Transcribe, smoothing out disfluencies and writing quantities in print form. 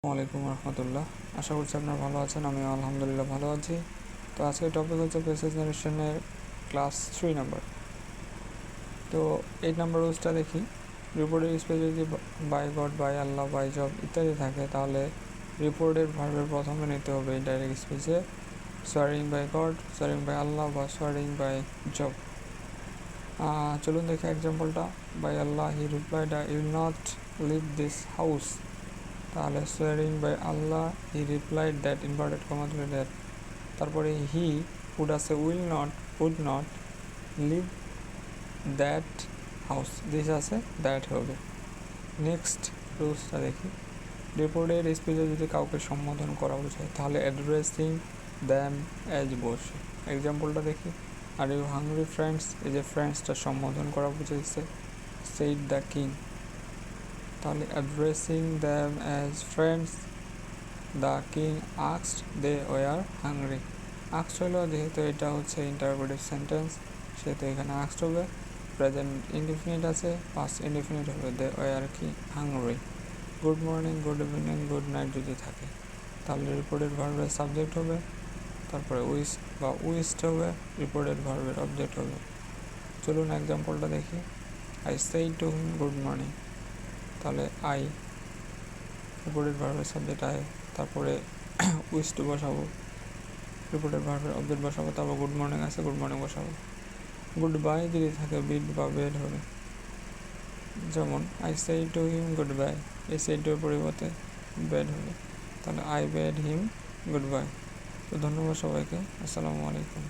আসসালামু আলাইকুম রহমতুল্লাহ। আশা করছি আপনারা ভালো আছেন। আমি আলহামদুলিল্লাহ ভালো আছি। তো আজকের টপিক হচ্ছে পেসেজ নারেশনের ক্লাস 3 নাম্বার। তো 8 নাম্বার রুলসটা দেখি। রিপোর্টের স্পেস যদি by God, by Allah, by job ইত্যাদি থাকে তাহলে রিপোর্টের ভার্বের প্রথমে নিতে হবে ডাইরেক্ট স্পেসে swearing by God, swearing by Allah বা সোয়ারিং বাই জব। চলুন দেখি এক্সাম্পলটা। By Allah he replied I will not leave this house. তাহলে swearing by Allah he replied that, inverted comma তুলে দ্যাট। তারপরে হি উড আছে would not leave that house, this আছে that হবে। Next রুলসটা দেখি। রিপোর্টের স্পিচে যদি কাউকে সম্বোধন করা বোঝায় তাহলে অ্যাড্রেসিং দ্যাম অ্যাজ বসে। এক্সাম্পলটা দেখি। আর ইউ হাংরি ফ্রেন্ডস, এই যে ফ্রেন্ডসটা সম্বোধন করা বুঝাইছে সেইড দ্য কিং। তাহলে addressing them as friends the king asked they were hungry. Asked হলো, যেহেতু এটা হচ্ছে ইন্টারোগেটিভ সেন্টেন্স সেহেতু এখানে আস্কড হবে। প্রেজেন্ট ইনডিফিনিট আছে, পাস্ট ইনডিফিনিট হবে দে ওয়ার কি hungry. Good morning, good evening, good night যদি থাকে তাহলে রিপোর্টেড ভার্বের সাবজেক্ট হবে। তারপরে উইশ বা উইশড হবে, রিপোর্টেড ভার্বের অবজেক্ট হবে। চলুন এক্সাম্পলটা দেখি। আই সেই টু হিম গুড মর্নিং। তাহলে আই রিপোর্টেড ভার্বের সাবজেক্ট আই, তারপরে উইশড বসাবো, রিপোর্টেড ভার্বের অবজেক্ট বসাবো, তারপর গুড মর্নিং আছে গুড মর্নিং বসাবো। গুড বাই যদি থাকে বিড বা বেড হবে। যেমন আই সেই টু হিম গুড বাই, এই সেই টুর পরিবর্তে বেড হবে। তাহলে I bed him good bye. তো ধন্যবাদ সবাইকে। আসসালামু আলাইকুম।